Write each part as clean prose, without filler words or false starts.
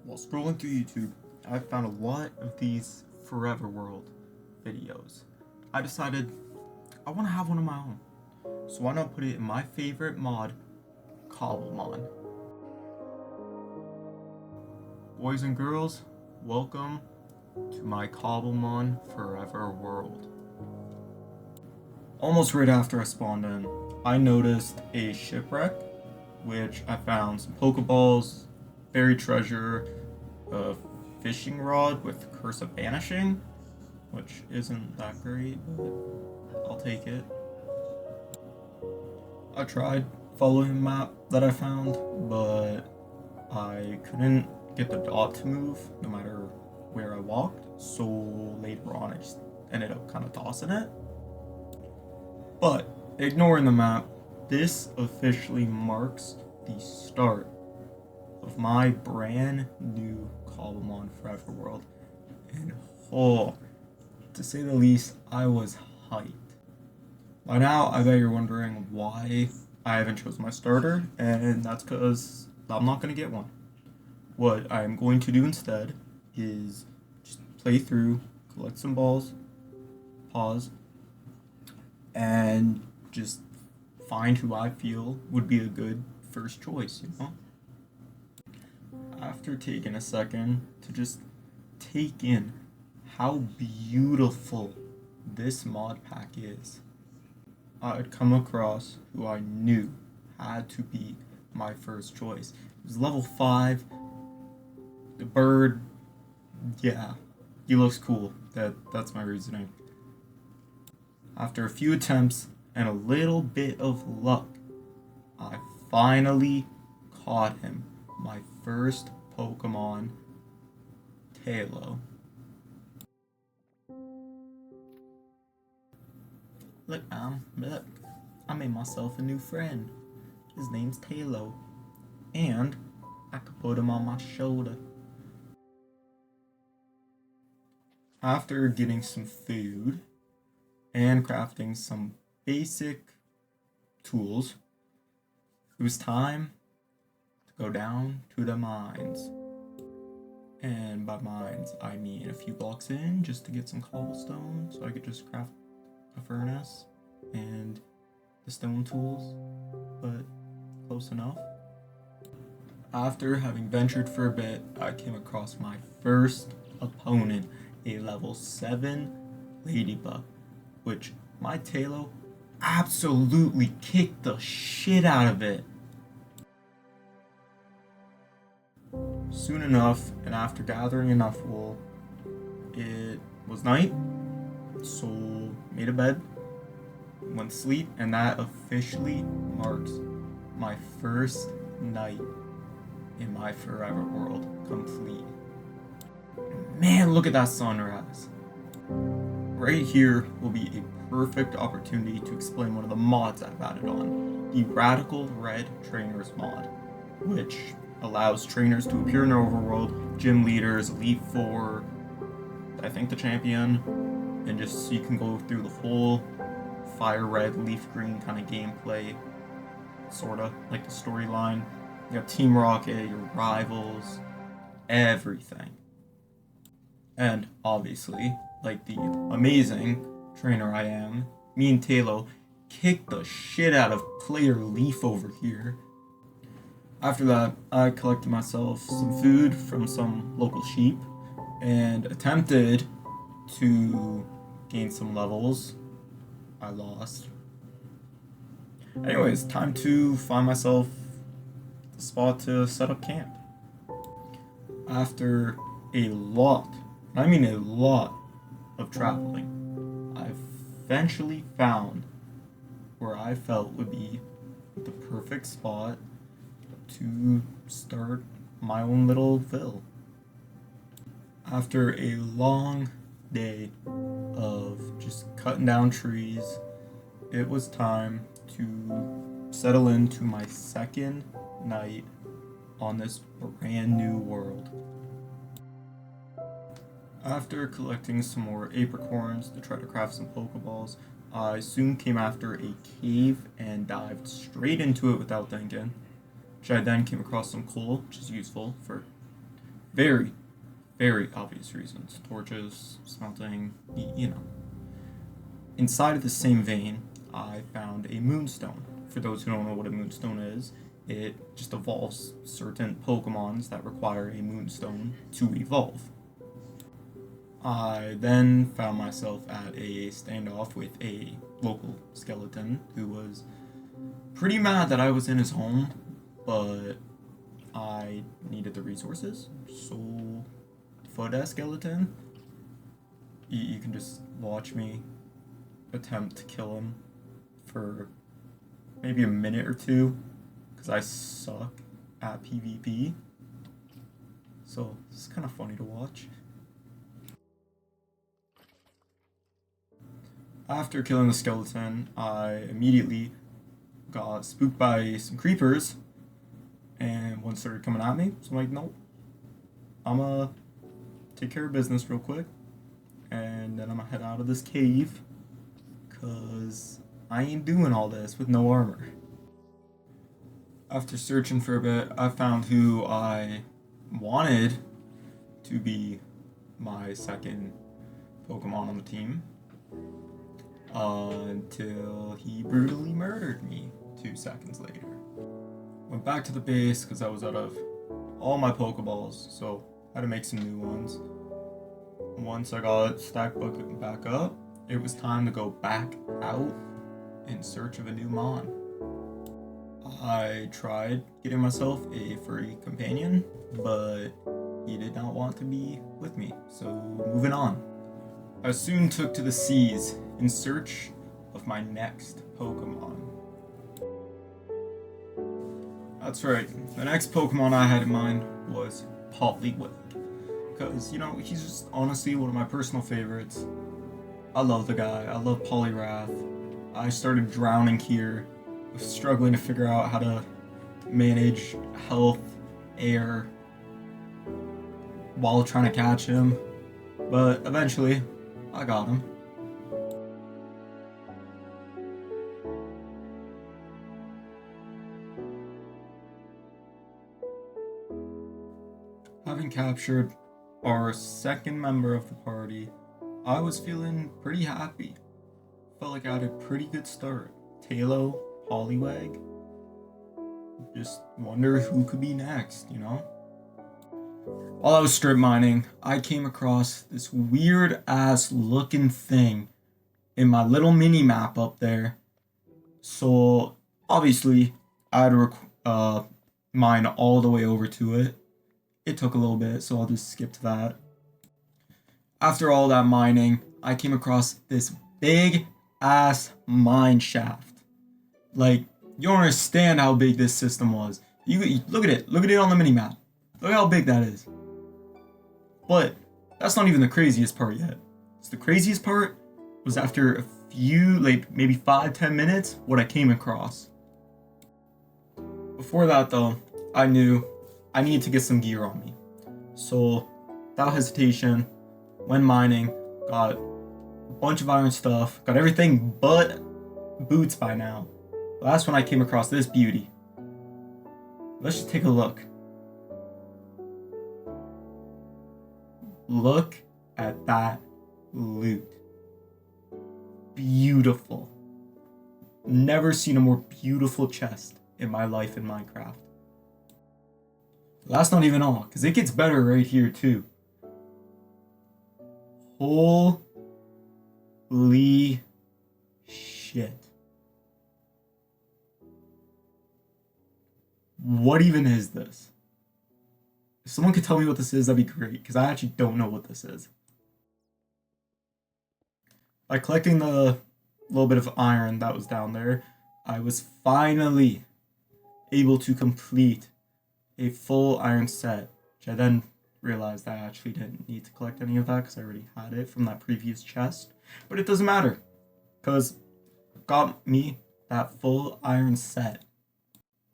While scrolling through YouTube, I found a lot of these Forever World videos. I decided I want to have one of my own. So why not put it in my favorite mod, Cobblemon. Boys and girls, welcome to my Cobblemon Forever World. Almost right after I spawned in, I noticed a shipwreck, which I found some Pokeballs, buried treasure, a fishing rod with Curse of Vanishing, which isn't that great, but I'll take it. I tried following the map that I found, but I couldn't get the dot to move no matter where I walked, so later on I just ended up kind of tossing it. But ignoring the map, this officially marks the start of my brand new Cobblemon Forever World. And to say the least, I was hyped. By now, I bet you're wondering why I haven't chosen my starter, and that's because I'm not going to get one. What I'm going to do instead is just play through, collect some balls, pause, and just find who I feel would be a good first choice, After taking a second to just take in how beautiful this mod pack is, I'd come across who I knew had to be my first choice. It was level 5. The bird, yeah, he looks cool. That's my reasoning. After a few attempts and a little bit of luck, I finally caught him. My first Pokemon, Tailo. Look, I made myself a new friend. His name's Tailo, and I could put him on my shoulder. After getting some food and crafting some basic tools, it was time to go down to the mines. And by mines, I mean a few blocks in just to get some cobblestone so I could just craft a furnace and the stone tools, but close enough. After having ventured for a bit, I came across my first opponent, a level 7 Ladybug, which my Tailo absolutely kicked the shit out of it. Soon enough, and after gathering enough wool, it was night, so made a bed, went to sleep, and that officially marks my first night in my Forever World complete. Man, look at that sunrise. Right here will be a perfect opportunity to explain one of the mods I've added on, the Radical Red Trainers mod, which allows trainers to appear in their overworld, gym leaders, Elite Four, I think the champion, and just so you can go through the whole fire red, leaf green kind of gameplay, sorta, like the storyline. You have Team Rocket, your rivals, everything. And obviously, like the amazing trainer I am, me and Tailo kicked the shit out of player Leaf over here. After that, I collected myself some food from some local sheep and attempted to gain some levels. I lost. Anyways, time to find myself a spot to set up camp. After a lot, I mean a lot, of traveling, I eventually found where I felt would be the perfect spot to start my own little ville. After a long day of just cutting down trees, it was time to settle into my second night on this brand new world. After collecting some more apricorns to try to craft some Pokeballs, I soon came after a cave and dived straight into it without thinking, which I then came across some coal, which is useful for Very, very obvious reasons. Torches, smelting, you know. Inside of the same vein, I found a moonstone. For those who don't know what a moonstone is, it just evolves certain Pokemons that require a moonstone to evolve. I then found myself at a standoff with a local skeleton who was pretty mad that I was in his home, but I needed the resources. So, for that skeleton, you can just watch me attempt to kill him for maybe a minute or two because I suck at PvP. So, it's kind of funny to watch. After killing the skeleton, I immediately got spooked by some creepers, and one started coming at me. So I'm like, nope, I'm gonna take care of business real quick, and then I'm gonna head out of this cave, cause I ain't doing all this with no armor. After searching for a bit, I found who I wanted to be my second Pokemon on the team. Until he brutally murdered me 2 seconds later. Went back to the base because I was out of all my Pokeballs, so I had to make some new ones. Once I got stacked back up, it was time to go back out in search of a new Mon. I tried getting myself a furry companion, but he did not want to be with me, so moving on. I soon took to the seas in search of my next Pokemon. That's right, the next Pokemon I had in mind was Poliwag. Because, you know, he's just honestly one of my personal favorites. I love the guy, I love Poliwrath. I started drowning here, struggling to figure out how to manage health, air, while trying to catch him. But eventually, I got him. Having captured our second member of the party, I was feeling pretty happy. Felt like I had a pretty good start. Talo, Poliwag. Just wonder who could be next, you know? While I was strip mining, I came across this weird ass looking thing in my little mini map up there. So obviously I had to mine all the way over to it. It took a little bit, so I'll just skip to that. After all that mining, I came across this big ass mine shaft. Like, you don't understand how big this system was. You look at it on the mini map. Look how big that is. But that's not even the craziest part yet. So the craziest part was after a few, like maybe 5-10 minutes, what I came across. Before that though, I knew I needed to get some gear on me. So, without hesitation, went mining, got a bunch of iron stuff, got everything but boots by now. But that's when I came across this beauty. Let's just take a look. Look at that loot. Beautiful. Never seen a more beautiful chest in my life in Minecraft. That's not even all, because it gets better right here too. Holy shit. What even is this? If someone could tell me what this is, that'd be great, because I actually don't know what this is. By collecting the little bit of iron that was down there, I was finally able to complete a full iron set, which I then realized I actually didn't need to collect any of that because I already had it from that previous chest. But it doesn't matter, because it got me that full iron set.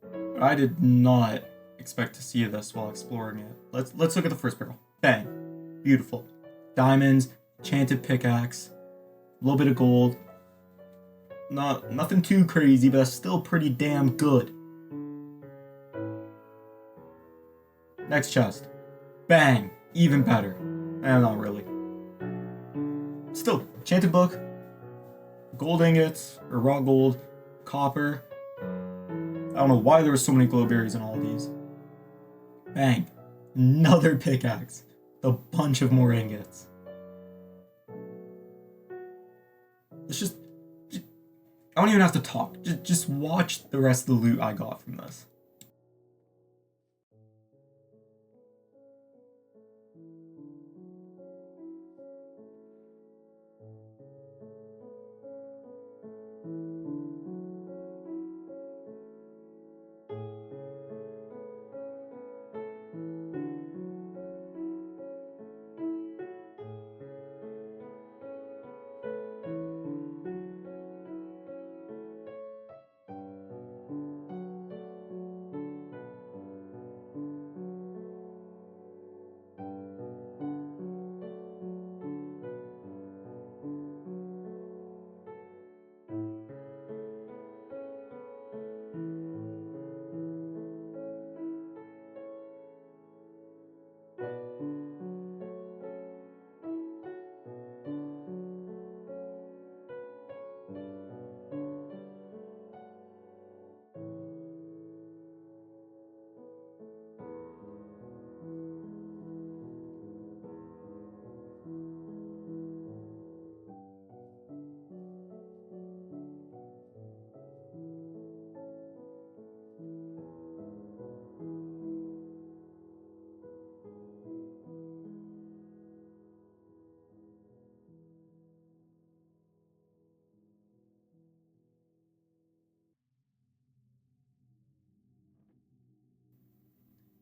But I did not expect to see this while exploring it. Let's look at the first barrel. Bang. Beautiful. Diamonds, enchanted pickaxe, a little bit of gold. Nothing too crazy, but that's still pretty damn good. Next chest. Bang! Even better. Not really. Still, enchanted book, gold ingots, or raw gold, copper. I don't know why there were so many glow berries in all of these. Bang. Another pickaxe. A bunch of more ingots. Let's just I don't even have to talk. Just watch the rest of the loot I got from this.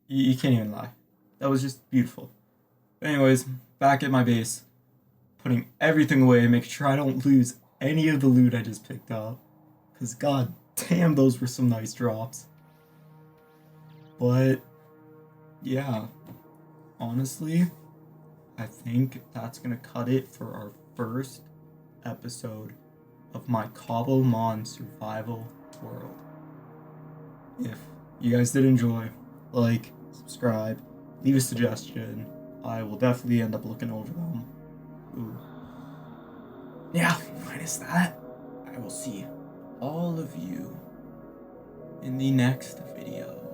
You can't even lie. That was just beautiful. But anyways, back at my base, putting everything away, making sure I don't lose any of the loot I just picked up. Because god damn, those were some nice drops. But, yeah. Honestly, I think that's gonna cut it for our first episode of my Cobblemon survival world. If you guys did enjoy, like, subscribe, leave a suggestion. I will definitely end up looking over them. Ooh. Yeah, minus that, I will see all of you in the next video.